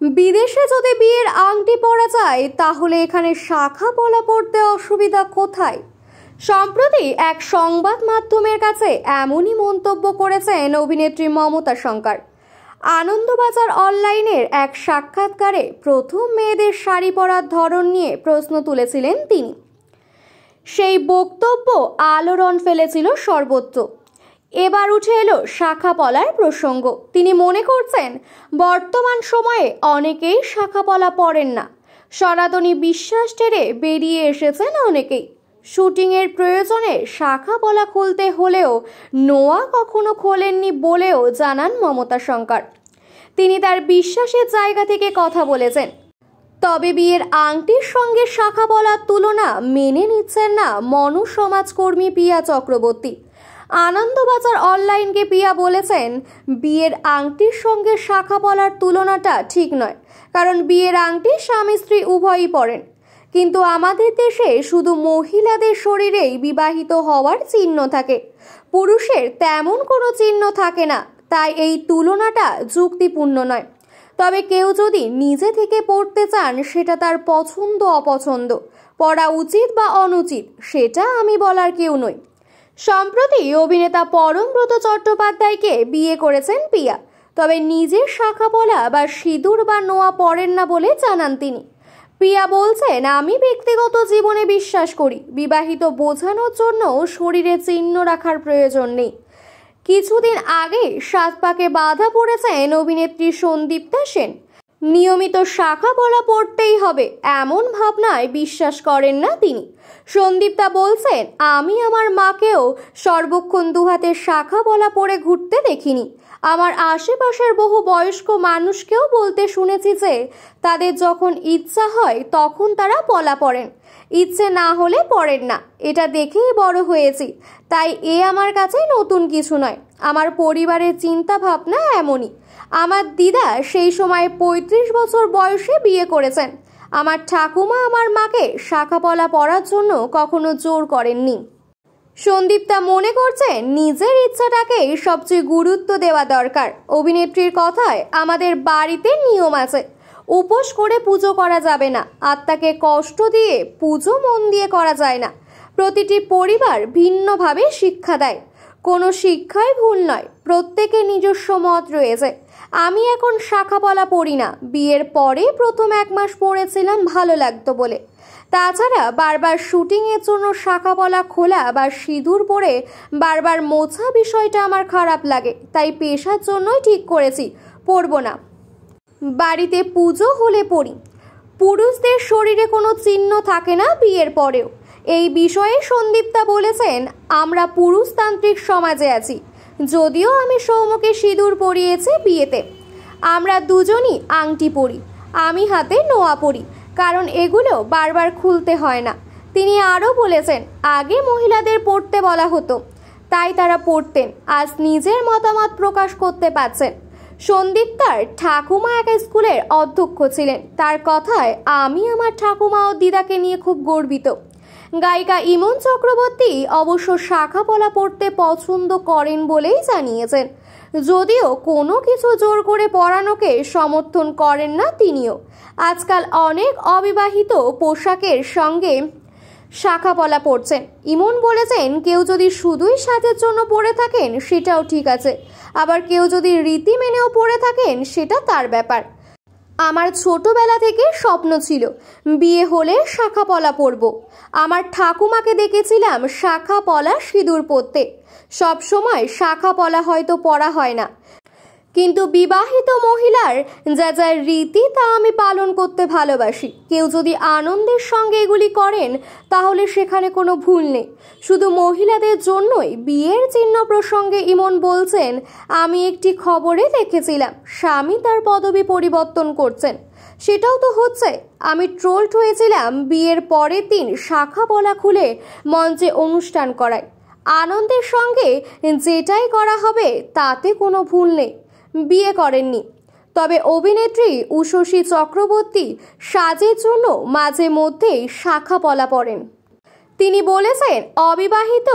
বিদেশে যদি বিয়ের আংটি পরা যায় তাহলে এখানে শাখা পলা পড়তে অসুবিধা কোথায়? সম্প্রতি এক সংবাদ মাধ্যমের কাছে এমনই মন্তব্য করেছেন অভিনেত্রী মমতা শঙ্কর। আনন্দবাজার অনলাইনের এক সাক্ষাৎকারে প্রথম মেয়েদের শাড়ি পরার ধরন নিয়ে প্রশ্ন তুলেছিলেন তিনি। সেই বক্তব্য আলোড়ন ফেলেছিল সর্বত্র। এবার উঠে এলো শাখা পলার প্রসঙ্গ। তিনি মনে করছেন বর্তমান সময়ে অনেকেই শাখা পলা পরেন না। সনাতনী বিশ্বাস টেরে বেরিয়ে এসেছেন অনেকেই। শুটিংয়ের প্রয়োজনে শাখা পলা খুলতে হলেও নোয়া কখনো খোলেননি বলেও জানান মমতা শঙ্কর। তিনি তার বিশ্বাসের জায়গা থেকে কথা বলেছেন। তবে বিয়ের আংটির সঙ্গে শাখা পলার তুলনা মেনে নিচ্ছেন না মনসমাজকর্মী পিয়া চক্রবর্তী। আনন্দবাজার অনলাইনকে পিয়া বলেছেন, বিয়ের আংটির সঙ্গে শাখা পলার তুলনাটা ঠিক নয়, কারণ বিয়ের আংটি স্বামী স্ত্রী উভয়ই পরেন। কিন্তু আমাদের দেশে শুধু মহিলাদের শরীরেই বিবাহিত হওয়ার চিহ্ন থাকে, পুরুষের তেমন কোনো চিহ্ন থাকে না। তাই এই তুলনাটা যুক্তিপূর্ণ নয়। তবে কেউ যদি নিজে থেকে পড়তে চান, সেটা তার পছন্দ অপছন্দ, পড়া উচিত বা অনুচিত সেটা আমি বলার কেউ নই। সম্প্রতি অভিনেতা পরমব্রত চট্টোপাধ্যায়কে বিয়ে করেছেন পিয়া। তবে নিজের শাখা পলা বা সিঁদুর বা নোয়া পরেন না বলে জানান তিনি। পিয়া বলছেন, আমি ব্যক্তিগত জীবনে বিশ্বাস করি বিবাহিত বোঝানোর জন্য শরীরে চিহ্ন রাখার প্রয়োজন নেই। কিছুদিন আগে সাত পাকে বাধা পড়েছেন অভিনেত্রী সন্দীপ্তা সেন। নিয়মিত শাখা পলা পড়তেই হবে এমন ভাবনায় বিশ্বাস করেন না তিনি। সন্দীপ্তা বলছেন, আমি আমার মাকেও সর্বক্ষণ দুহাতে শাখা পলা পরে ঘুরতে দেখিনি। আমার আশেপাশের বহু বয়স্ক মানুষকেও বলতে শুনেছি যে তাদের যখন ইচ্ছা হয় তখন তারা পলা পরেন, ইচ্ছে না হলে পরেন না। এটা দেখেই বড় হয়েছি, তাই এ আমার কাছে নতুন কিছু নয়। আমার পরিবারের চিন্তা ভাবনা এমনই। আমার দিদা সেই সময় 35 বছর বয়সে বিয়ে করেছেন। আমার ঠাকুমা আমার মাকে শাখা পলা পরার জন্য কখনো জোর করেননি। সন্দীপ্তা মনে করছেন নিজের ইচ্ছাটাকেই সবচেয়ে গুরুত্ব দেওয়া দরকার। অভিনেত্রীর কথায়, আমাদের বাড়িতে নিয়ম আছে, উপোস করে পুজো করা যাবে না, আত্মাকে কষ্ট দিয়ে পুজো মন দিয়ে করা যায় না। প্রতিটি পরিবার ভিন্নভাবে শিক্ষা দেয়, কোনো শিক্ষাই ভুল নয়, প্রত্যেকের নিজস্ব মত রয়েছে। আমি এখন শাখা পলা পরি না, বিয়ের পরে প্রথম 1 মাস পরেছিলাম ভালো লাগতো বলে। তাছাড়া বারবার শুটিংয়ের জন্য শাখা পলা খোলা বা সিঁদুর পরে বারবার মোছা বিষয়টা আমার খারাপ লাগে, তাই পেশার জন্যই ঠিক করেছি পরবো না। বাড়িতে পুজো হলে পরি। পুরুষদের শরীরে কোনো চিহ্ন থাকে না বিয়ের পরেও। এই বিষয়ে সন্দীপ্তা বলেছেন, আমরা পুরুষতান্ত্রিক সমাজে আছি। যদিও আমি সৌমকে সিঁদুর পরিয়েছি বিয়েতে, আমরা দুজনই আংটি পরি, আমি হাতে নোয়া পরি, কারণ এগুলো বারবার খুলতে হয় না। তিনি আরও বলেছেন, আগে মহিলাদের পড়তে বলা হতো, তাই তারা পড়তেন, আজ নিজের মতামত প্রকাশ করতে পারছেন। সন্দীপ্তার ঠাকুমা এক স্কুলের অধ্যক্ষ ছিলেন। তার কথায়, আমি আমার ঠাকুমা ও দিদাকে নিয়ে খুব গর্বিত। গায়িকা ইমন চক্রবর্তী অবশ্য শাখা পলা পড়তে পছন্দ করেন বলেই জানিয়েছেন, যদিও কোনো কিছু জোর করে পরানোকে সমর্থন করেন না তিনিও। আজকাল অনেক অবিবাহিত পোশাকের সঙ্গে শাখা পলা পরছেন। ইমন বলেছেন, কেউ যদি শুধুই সাজের জন্য পরে থাকেন সেটাও ঠিক আছে, আবার কেউ যদি রীতি মেনেও পরে থাকেন সেটা তার ব্যাপার। আমার ছোটবেলা থেকে স্বপ্ন ছিল বিয়ে হলে শাখা পলা পরব। আমার ঠাকুমাকে দেখেছিলাম শাখা পলা সিঁদুর পরতে। সব সময় শাখা পলা হয়তো পরা হয় না, কিন্তু বিবাহিত মহিলার যা যা রীতি তা আমি পালন করতে ভালোবাসি। কেউ যদি আনন্দের সঙ্গে এগুলি করেন তাহলে সেখানে কোনো ভুল নেই। শুধু মহিলাদের জন্যই বিয়ের চিহ্ন প্রসঙ্গে ইমন বলছেন, আমি একটি খবরে দেখেছিলাম স্বামী তার পদবি পরিবর্তন করছেন, সেটাও তো হচ্ছে। আমি ট্রোলড হয়েছিলাম বিয়ের পরের দিন শাখা পলা খুলে মঞ্চে অনুষ্ঠান করায়। আনন্দের সঙ্গে যেটাই করা হবে তাতে কোনো ভুল নেই। বিয়ে করেননি। তবে অভিনেত্রী উষসী চক্রবর্তী সাজের জন্য মাঝে মধ্যেই শাখা পলা পরেন। তিনি বলেছেন, অবিবাহিত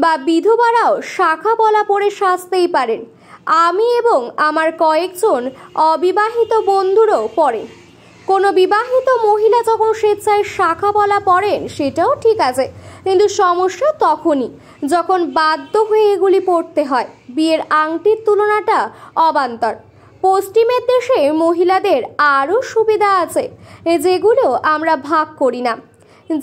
বা বিধবারাও শাখা পলা পরে সাজতেই পারেন। আমি এবং আমার কয়েকজন অবিবাহিত বন্ধুরও পড়েন। কোনো বিবাহিত মহিলা যখন স্বেচ্ছায় শাখা পলা পরেন সেটাও ঠিক আছে, কিন্তু সমস্যা তখনই যখন বাধ্য হয়ে এগুলি পড়তে হয়। বিয়ের আংটির তুলনাটা অবান্তর। পশ্চিমের দেশে মহিলাদের আরও সুবিধা আছে যেগুলো আমরা ভাগ করি না।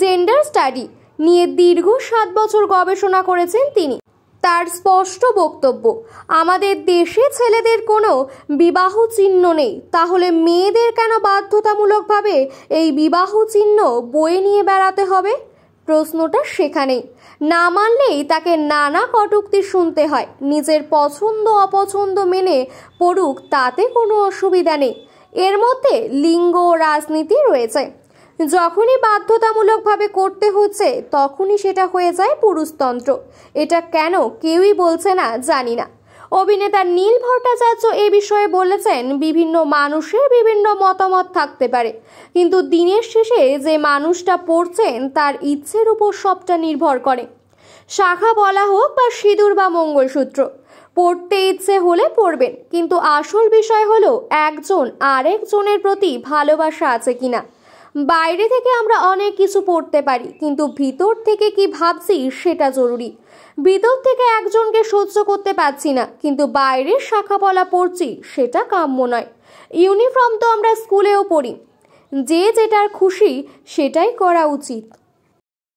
জেন্ডার স্টাডি নিয়ে দীর্ঘ 7 বছর গবেষণা করেছেন তিনি। তার স্পষ্ট বক্তব্য, আমাদের দেশে ছেলেদের কোনো বিবাহ চিহ্ন নেই, তাহলে মেয়েদের কেন বাধ্যতামূলকভাবে এই বিবাহ চিহ্ন বয়ে নিয়ে বেড়াতে হবে? প্রশ্নটা সেখানেই। না মানলেই তাকে নানা কটূক্তি শুনতে হয়। নিজের পছন্দ অপছন্দ মেনে পড়ুক, তাতে কোনো অসুবিধা নেই। এর মধ্যে লিঙ্গ ও রাজনীতি রয়েছে। যখনই বাধ্যতামূলকভাবে করতে হচ্ছে তখনই সেটা হয়ে যায় পুরুষতন্ত্র। এটা কেন কেউই বলছে না, জানি না। অভিনেতা নীল ভট্টাচার্য এ বিষয়ে বলেছেন, বিভিন্ন মানুষের বিভিন্ন মতামত থাকতে পারে, কিন্তু দিনের শেষে যে মানুষটা পড়ছেন তার ইচ্ছের উপর সবটা নির্ভর করে। শাখা বলা হোক বা সিঁদুর বা মঙ্গলসূত্র, পড়তে ইচ্ছে হলে পড়বেন, কিন্তু আসল বিষয় হলো একজন আরেকজনের প্রতি ভালোবাসা আছে কিনা। বাইরে থেকে আমরা অনেক কিছু পড়তে পারি, কিন্তু ভিতর থেকে কি ভাবছি সেটা জরুরি। ভিতর থেকে একজনকে সহ্য করতে পারছি না, কিন্তু বাইরের শাখা পলা পড়ছি, সেটা কাম্য নয়। ইউনিফর্ম তো আমরা স্কুলেও পড়ি। যে যেটার খুশি সেটাই করা উচিত।